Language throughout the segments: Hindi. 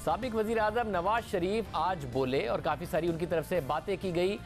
साबिक वज़ीर आज़म नवाज शरीफ आज बोले और काफ़ी सारी उनकी तरफ से बातें की गई।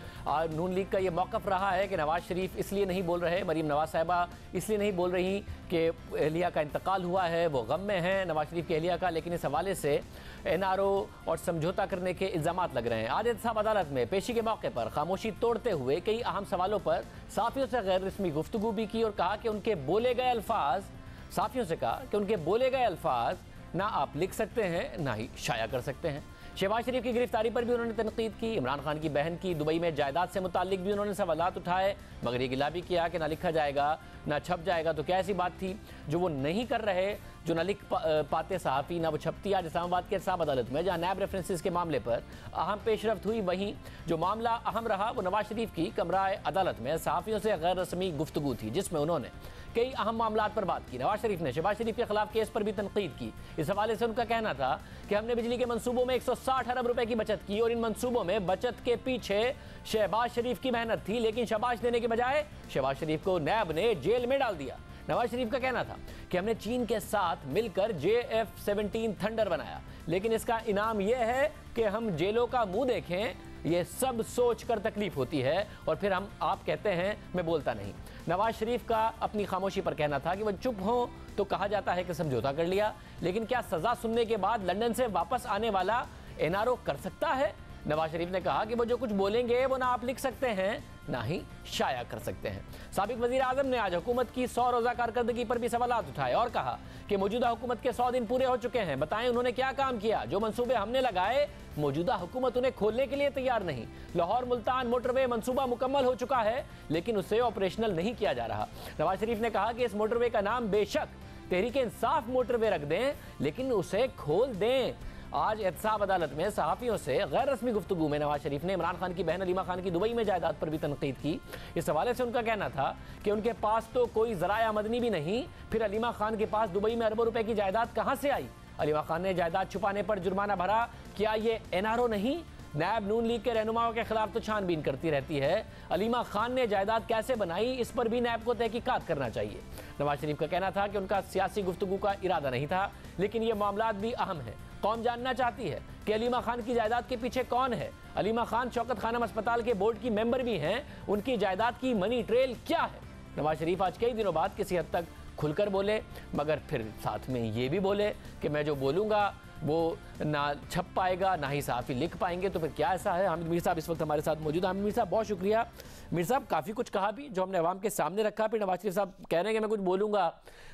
नून लीग का ये मौक़िफ़ रहा है कि नवाज शरीफ इसलिए नहीं बोल रहे, मरीम नवाज साहिबा इसलिए नहीं बोल रही कि अहलिया का इंतकाल हुआ है, वो गम में हैं नवाज शरीफ की अहलिया का, लेकिन इस हवाले से NRO और समझौता करने के इल्ज़ामात लग रहे हैं। आज एहतसाब अदालत में पेशी के मौके पर खामोशी तोड़ते हुए कई अहम सवालों पर साफ़ियों से गैर रस्मी गुफ्तगू भी की और कहा कि उनके बोले गए अल्फाज, साफ़ियों से कहा कि उनके बोले गए अल्फाज ना आप लिख सकते हैं ना ही शाया कर सकते हैं। शहबाज शरीफ की गिरफ्तारी पर भी उन्होंने तनकीद की। इमरान खान की बहन की दुबई में जायदाद से मुताल्लिक भी उन्होंने सवालात उठाए, मगर ये गिला भी किया कि ना लिखा जाएगा ना छप जाएगा। तो क्या ऐसी बात थी जो वो नहीं कर रहे, जो ना लिख पाते सहाफ़ी, ना वो छपती। आज इस्लामाबाद के एहतसाब अदालत में जहाँ नैब रेफरेंसेस के मामले पर अहम पेशरफ्त हुई, वहीं जो मामला अहम रहा वो नवाज शरीफ की कमरा अदालत में सहाफ़ियों से गैर रस्मी गुफ्तगू थी, जिसमें उन्होंने कई अहम मामलात पर बात की। नवाज शरीफ ने शहबाज शरीफ के खिलाफ केस पर भी तनकीद की। इस हवाले से उनका कहना था कि हमने बिजली के मंसूबों में 160 अरब रुपए की बचत की और इन मंसूबों में बचत के पीछे शहबाज शरीफ की मेहनत थी, लेकिन शाबाश देने के बजाय शहबाज शरीफ को नैब ने जेल में डाल दिया। नवाज शरीफ का कहना था कि हमने चीन के साथ मिलकर JF-17 थंडर बनाया, लेकिन इसका इनाम यह है कि हम जेलों का मुंह देखें। ये सब सोच कर तकलीफ होती है और फिर आप कहते हैं मैं बोलता नहीं। नवाज शरीफ का अपनी खामोशी पर कहना था कि वह चुप हो तो कहा जाता है कि समझौता कर लिया, लेकिन क्या सजा सुनने के बाद लंदन से वापस आने वाला NRO कर सकता है? नवाज शरीफ ने कहा कि वो जो कुछ बोलेंगे वो ना आप लिख सकते हैं ना ही शाया कर सकते हैं। साबिक वज़ीर आज़म ने आज हुकूमत की 100 रोज़ा कारकर्दगी पर भी सवालात उठाए और कहा कि मौजूदा हुकूमत के 100 दिन पूरे हो चुके हैं, बताएं उन्होंने क्या काम किया। जो मंसूबे हमने लगाए मौजूदा हुकूमत उन्हें खोलने के लिए तैयार नहीं। लाहौर मुल्तान मोटरवे मंसूबा मुकम्मल हो चुका है, लेकिन उसे ऑपरेशनल नहीं किया जा रहा। नवाज शरीफ ने कहा कि इस मोटरवे का नाम बेशक तहरीक इंसाफ मोटरवे रख दें, लेकिन उसे खोल दें। आज एहतसाब अदालत में सहाफ़ियों से गैर रस्मी गुफ्तगू में नवाज शरीफ ने इमरान खान की बहन अलीमा खान की दुबई में जायदाद पर भी तनकीद की। इस हवाले से उनका कहना था कि उनके पास तो कोई ज़राए आमदनी भी नहीं, फिर अलीमा खान के पास दुबई में अरबों रुपए की जायदाद कहाँ से आई? अलीमा खान ने जायदाद छुपाने पर जुर्माना भरा, क्या ये NRO नहीं? नैब नून लीग के रहनुमाओं के खिलाफ तो छानबीन करती रहती है, अलीमा खान ने जायदाद कैसे बनाई इस पर भी नैब को तहकीकात करना चाहिए। नवाज शरीफ का कहना था कि उनका सियासी गुफ्तगू का इरादा नहीं था, लेकिन ये मामलात भी अहम है। कौम जानना चाहती है कि अलीमा खान की जायदाद के पीछे कौन है। अलीमा खान शौकत खानम अस्पताल के बोर्ड की मेंबर भी हैं, उनकी जायदाद की मनी ट्रेल क्या है? नवाज शरीफ आज कई दिनों बाद किसी हद तक खुलकर बोले, मगर फिर साथ में ये भी बोले कि मैं जो बोलूँगा वो ना छप पाएगा ना ही सहाफ़ी लिख पाएंगे। तो फिर क्या ऐसा है? हामिद मीर साहब इस वक्त हमारे साथ मौजूद। हामिद मीर साहब बहुत शुक्रिया। मीर साहब काफ़ी कुछ कहा भी जो हमने अवाम के सामने रखा, फिर नवाज शरीफ साहब कह रहे हैं कि मैं कुछ बोलूँगा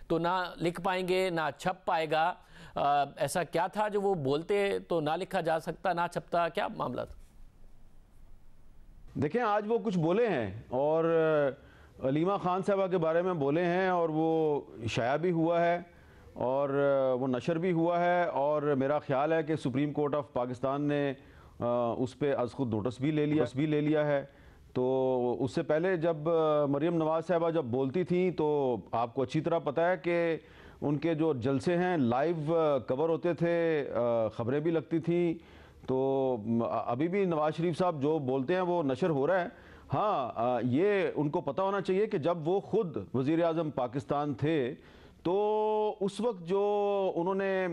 तो ना लिख पाएंगे ना छप पाएगा। ऐसा क्या था जो वो बोलते तो ना लिखा जा सकता ना छपता, क्या मामला था? देखें, आज वो कुछ बोले हैं और अलीमा खान साहबा के बारे में बोले हैं और वो शाया भी हुआ है और वो नशर भी हुआ है, और मेरा ख्याल है कि सुप्रीम कोर्ट ऑफ पाकिस्तान ने उस पर आज खुद नोटिस भी ले लिया है। तो उससे पहले जब मरीम नवाज साहबा जब बोलती थी तो आपको अच्छी तरह पता है कि उनके जो जलसे हैं लाइव कवर होते थे, ख़बरें भी लगती थी। तो अभी भी नवाज शरीफ साहब जो बोलते हैं वो नशर हो रहा है। हाँ, ये उनको पता होना चाहिए कि जब वो खुद वज़ीर आज़म पाकिस्तान थे तो उस वक्त जो उन्होंने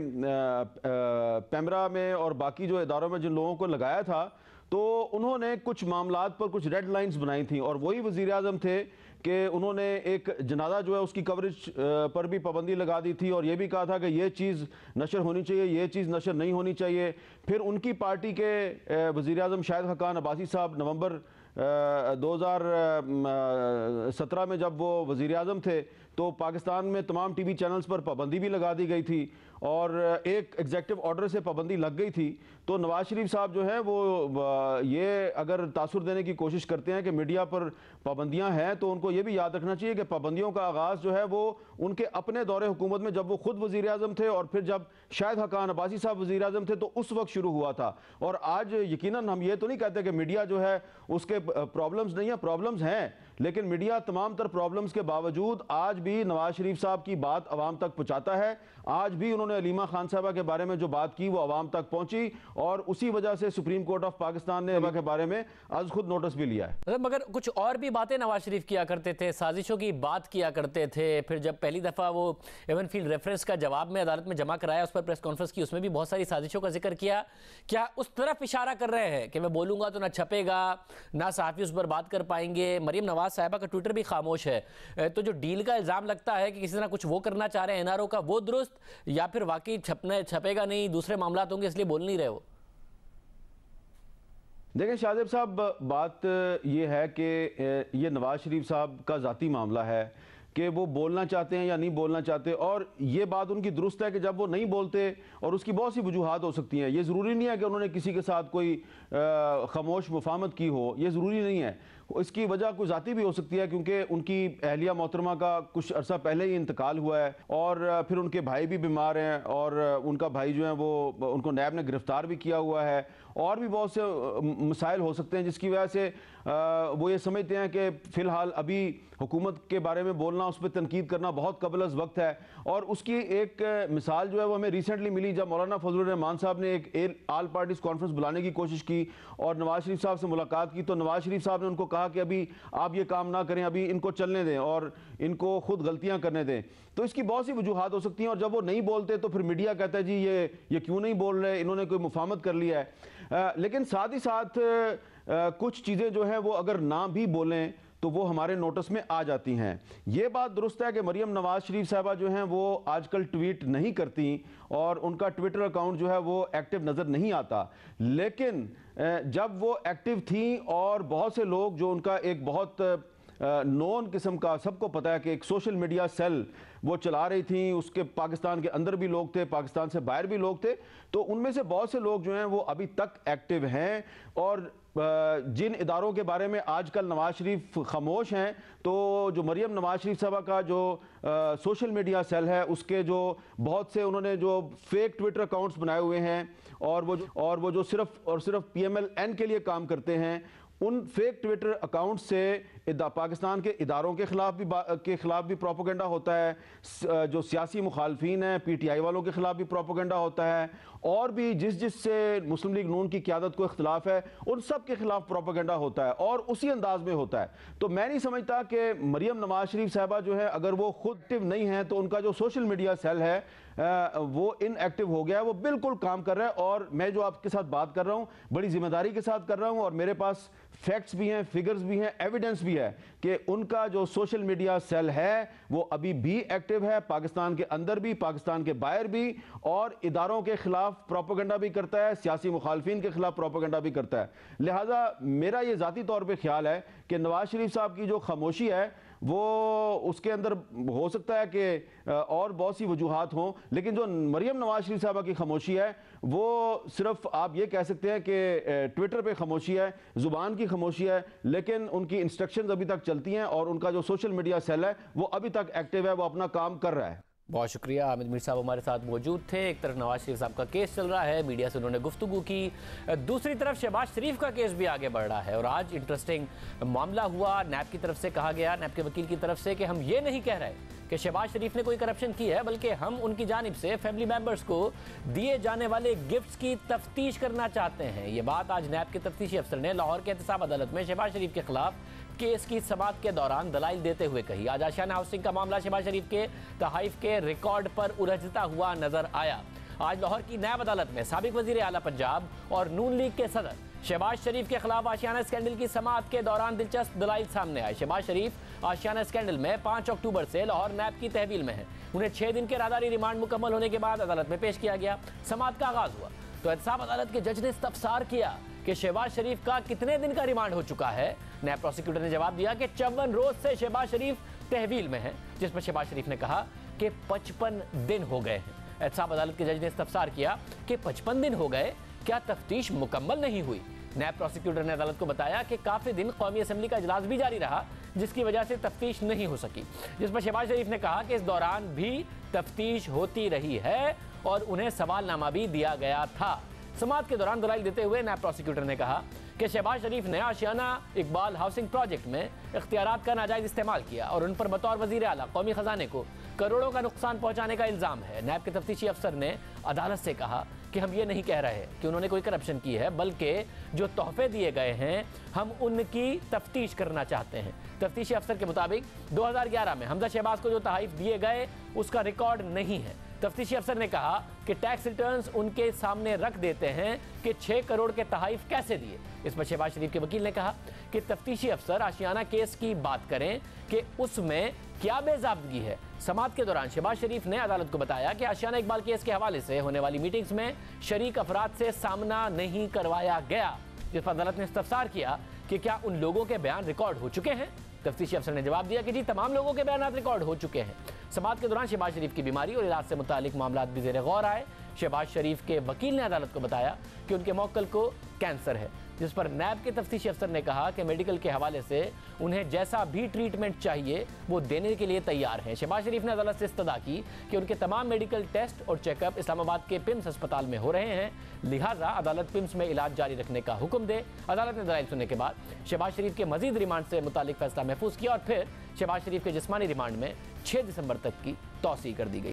पैमरा में और बाकी जो इदारों में जिन लोगों को लगाया था, तो उन्होंने कुछ मामलात पर कुछ रेड लाइंस बनाई थी और वही वज़ीर आज़म थे कि उन्होंने एक जनाजा जो है उसकी कवरेज पर भी पाबंदी लगा दी थी और ये भी कहा था कि ये चीज़ नशर होनी चाहिए, ये चीज़ नशर नहीं होनी चाहिए। फिर उनकी पार्टी के वज़ीर आज़म शाहिद हक़ान अब्बासी साहब नवंबर 2017 में जब वो वज़ीर आज़म थे तो पाकिस्तान में तमाम TV चैनल्स पर पाबंदी भी लगा दी गई थी और एक एग्जेक्टिव ऑर्डर से पाबंदी लग गई थी। तो नवाज शरीफ साहब जो हैं वो ये अगर तासुर देने की कोशिश करते हैं कि मीडिया पर पाबंदियां हैं, तो उनको ये भी याद रखना चाहिए कि पाबंदियों का आगाज़ जो है वो उनके अपने दौरे हुकूमत में जब वो खुद वज़ीर आज़म थे और फिर जब शाहिद हक़ान अब्बासी साहब वज़ीर आज़म थे तो उस वक्त शुरू हुआ था। और आज यकीनन हम ये तो नहीं कहते कि मीडिया जो है उसके प्रॉब्लम्स नहीं है, प्रॉब्लम्स हैं, लेकिन मीडिया तमाम तर प्रॉब्लम्स के बावजूद आज भी नवाज शरीफ साहब की बात अवाम तक पहुँचाता है। आज भी उन्होंने अलीमा खान साहबा के बारे में जो बात की वो अवाम तक पहुंची और उसी वजह से सुप्रीम कोर्ट ऑफ पाकिस्तान ने अलीमा के बारे में आज खुद नोटिस भी लिया है। मगर कुछ और भी बातें नवाज शरीफ किया करते थे, साजिशों की बात किया करते थे। फिर जब पहली दफ़ा वो एवनफील्ड रेफरेंस का जवाब में अदालत में जमा कराया, उस पर प्रेस कॉन्फ्रेंस की, उसमें भी बहुत सारी साजिशों का जिक्र किया। क्या उस तरफ इशारा कर रहे हैं कि मैं बोलूंगा तो ना छपेगा, ना सहाफ़ी उस पर बात कर पाएंगे? मरीम नवाज साहिबा का ट्विटर भी खामोश है, तो जो डील का इल्ज़ाम लगता है कि किसी तरह कुछ वो करना चाह रहे हैं एनआरओ का, वो दुरुस्त, या फिर वाकई छपेगा नहीं, दूसरे मामला होंगे इसलिए बोल नहीं रहे वो? देखें शाहजेब साहब, बात ये है कि ये नवाज शरीफ साहब का ज़ाती मामला है कि वो बोलना चाहते हैं या नहीं बोलना चाहते, और ये बात उनकी दुरुस्त है कि जब वो नहीं बोलते, और उसकी बहुत सी वजूहात हो सकती हैं। ये ज़रूरी नहीं है कि उन्होंने किसी के साथ कोई खामोश मुफाहमत की हो, ये ज़रूरी नहीं है। इसकी वजह कोई ज़ाती भी हो सकती है, क्योंकि उनकी अहलिया मोहतरमा का कुछ अरसा पहले ही इंतकाल हुआ है और फिर उनके भाई भी बीमार हैं और उनका भाई जो है वो उनको नैब ने गिरफ़्तार भी किया हुआ है, और भी बहुत से मसाइल हो सकते हैं जिसकी वजह से वो ये समझते हैं कि फ़िलहाल अभी हुकूमत के बारे में बोलना, उस पर तनकीद करना बहुत कबल अज़ वक्त है। और उसकी एक मिसाल जो है वो हमें रिसेंटली मिली, जब मौलाना फजलुर रहमान साहब ने एक आल पार्टीज़ कॉन्फ्रेंस बुलाने की कोशिश की और नवाज शरीफ साहब से मुलाकात की, तो नवाज शरीफ साहब ने उनको कहा कि अभी आप ये काम ना करें, अभी इनको चलने दें और इनको खुद गलतियां करने दें। तो इसकी बहुत सी वजूहात हो सकती हैं, और जब वो नहीं बोलते तो फिर मीडिया कहता है जी ये क्यों नहीं बोल रहे, इन्होंने कोई मुफाहमत कर लिया है। लेकिन साथ ही साथ कुछ चीज़ें जो हैं वो अगर ना भी बोलें तो वो हमारे नोटिस में आ जाती हैं। ये बात दुरुस्त है कि मरीम नवाज शरीफ साहबा जो हैं वो आजकल ट्वीट नहीं करती और उनका ट्विटर अकाउंट जो है वो एक्टिव नज़र नहीं आता, लेकिन जब वो एक्टिव थी और बहुत से लोग जो उनका एक बहुत नॉन किस्म का, सबको पता है कि एक सोशल मीडिया सेल वो चला रही थी, उसके पाकिस्तान के अंदर भी लोग थे, पाकिस्तान से बाहर भी लोग थे, तो उनमें से बहुत से लोग जो हैं वो अभी तक एक्टिव हैं। और जिन इदारों के बारे में आजकल नवाज शरीफ खामोश हैं, तो जो मरीम नवाज शरीफ साहबा का जो सोशल मीडिया सेल है, उसके जो बहुत से उन्होंने जो फेक ट्विटर अकाउंट्स बनाए हुए हैं और वो जो सिर्फ और सिर्फ PMLN के लिए काम करते हैं, उन फेक ट्विटर अकाउंट से पाकिस्तान के इदारों के खिलाफ भी प्रोपोगंडा होता है, जो सियासी मुखालफीन हैं PTI वालों के खिलाफ भी प्रोपोगंडा होता है, और भी जिससे मुस्लिम लीग नून की क़यादत को इख्तिलाफ है उन सब के खिलाफ प्रोपोगंडा होता है, और उसी अंदाज में होता है। तो मैं नहीं समझता कि मरीम नवाज शरीफ साहबा जो है, अगर वो खुद एक्टिव नहीं है तो उनका जो सोशल मीडिया सेल है वो इनएक्टिव हो गया है, वो बिल्कुल काम कर रहा है। और मैं जो आपके साथ बात कर रहा हूँ बड़ी जिम्मेदारी के साथ कर रहा हूँ, और मेरे पास फैक्ट्स भी हैं, फिगर्स भी हैं, एविडेंस भी है कि उनका जो सोशल मीडिया सेल है वो अभी भी एक्टिव है, पाकिस्तान के अंदर भी, पाकिस्तान के बाहर भी, और इदारों के खिलाफ प्रोपोगंडा भी करता है, सियासी मुखालफिन के खिलाफ प्रोपोगंडा भी करता है। लिहाजा मेरा ये ज़ाती तौर पर ख्याल है कि नवाज शरीफ साहब की जो खामोशी है वो उसके अंदर हो सकता है कि और बहुत सी वजूहात हों, लेकिन जो मरीम नवाज शरीफ साहबा की खामोशी है वो सिर्फ आप ये कह सकते हैं कि ट्विटर पे खामोशी है, ज़ुबान की खामोशी है, लेकिन उनकी इंस्ट्रक्शंस अभी तक चलती हैं और उनका जो सोशल मीडिया सेल है वो अभी तक एक्टिव है, वो अपना काम कर रहा है। बहुत शुक्रिया। हामिद मीर साहब हमारे साथ मौजूद थे। एक तरफ नवाज शरीफ साहब का केस चल रहा है, मीडिया से उन्होंने गुफ्तगू की, दूसरी तरफ शहबाज शरीफ का केस भी आगे बढ़ रहा है। और आज इंटरेस्टिंग मामला हुआ, नैब की तरफ से कहा गया, नैब के वकील की तरफ से, कि हम ये नहीं कह रहे कि शहबाज शरीफ ने कोई करप्शन की है, बल्कि हम उनकी जानिब से फैमिली मेंबर्स को दिए जाने वाले गिफ्ट्स की तफ्तीश करना चाहते हैं। ये बात आज नैब के तफ्तीशी अफसर ने लाहौर के एहतसाब अदालत में शहबाज शरीफ के खिलाफ केस की समाअत के दौरान दलाइल देते हुए कही। आज आशियाना हाउसिंग का मामला शहबाज शरीफ के तहाइफ के रिकॉर्ड पर उलझता हुआ नजर आया। आज लाहौर की नैब अदालत में साबिक वजीर आला पंजाब और नून लीग के सदर शहबाज शरीफ के खिलाफ आशियाना स्कैंडल की समाअत के दौरान दिलचस्प दलाइल सामने आए। शहबाज शरीफ आशियाना स्कैंडल में 5 अक्टूबर से लाहौर नैब की तहवील में है। उन्हें 6 दिन के रादारी रिमांड मुकम्मल होने के बाद अदालत में पेश किया गया। समाअत का आगाज हुआ तो एहतसाब अदालत के जज ने इस्तफसार किया कि शहबाज शरीफ का कितने दिन का रिमांड हो चुका है। नैब प्रोसिक्यूटर ने जवाब दिया कि 54 रोज से शहबाज शरीफ तहवील में है, जिस पर शहबाज शरीफ ने कहा कि 55 दिन हो गए हैं। एहतसाब अदालत के जज ने इस्तफसार किया कि 55 दिन हो गए, क्या तफ्तीश मुकम्मल नहीं हुई? नैब प्रोसिक्यूटर ने अदालत को बताया कि काफी दिन कौमी असम्बली का इजलास भी जारी रहा, जिसकी वजह से तफ्तीश नहीं हो सकी, जिस पर शहबाज शरीफ ने कहा कि इस दौरान भी तफ्तीश होती रही है और उन्हें सवालनामा भी दिया गया था। समाअत के दौरान दलाइल देते हुए नैब प्रोसिक्यूटर ने कहा कि शहबाज शरीफ ने आशियाना इकबाल हाउसिंग प्रोजेक्ट में इख्तियारात का नाजायज इस्तेमाल किया और उन पर बतौर वजीर आला कौमी खजाने को करोड़ों का नुकसान पहुंचाने का इल्ज़ाम है। नैब के तफ्तीशी अफसर ने अदालत से कहा कि हम ये नहीं कह रहे कि उन्होंने कोई करप्शन की है, बल्कि जो तोहफे दिए गए हैं हम उनकी तफ्तीश करना चाहते हैं। तफ्तीशी अफसर के मुताबिक 2011 में हमजा शहबाज को जो तोहफे दिए गए उसका रिकॉर्ड नहीं है। तफ्तीशी अफसर ने कहा कि टैक्स रिटर्न्स उनके सामने रख देते हैं कि 6 करोड़ के तोहफे कैसे दिए। इस पर शहबाज शरीफ के वकील ने कहा कि तफ्तीशी अफसर आशियाना केस की बात करें कि उसमें क्या बेज़ाब्तगी है। समाअत के दौरान शहबाज शरीफ ने अदालत को बताया कि आशियाना इकबाल केस के हवाले से होने वाली मीटिंग्स में शरीक अफराद से सामना नहीं करवाया गया, जिस पर अदालत ने इस्तफसार किया कि क्या उन लोगों के बयान रिकॉर्ड हो चुके हैं। तफ्तीशी अफसर ने जवाब दिया कि जी तमाम लोगों के बयान रिकॉर्ड हो चुके हैं। समाअत के दौरान शहबाज शरीफ की बीमारी और इलाज से मुतालिक मामला भी ज़ेर गौर आए। शहबाज शरीफ के वकील ने अदालत को बताया कि उनके मौक्कल को कैंसर है, जिस पर नैब के तफ्तीशी अफसर ने कहा कि मेडिकल के हवाले से उन्हें जैसा भी ट्रीटमेंट चाहिए वो देने के लिए तैयार हैं। शहबाज शरीफ ने अदालत से इस्तदा की कि उनके तमाम मेडिकल टेस्ट और चेकअप इस्लामाबाद के पिम्स अस्पताल में हो रहे हैं, लिहाजा अदालत पिम्स में इलाज जारी रखने का हुक्म दे। अदालत ने दलाइल सुनने के बाद शहबाज शरीफ के मजीद रिमांड से मुतालिक फैसला महफूज किया और फिर शहबाज शरीफ के जिस्मानी रिमांड में 6 दिसंबर तक की तौसीह कर दी गई।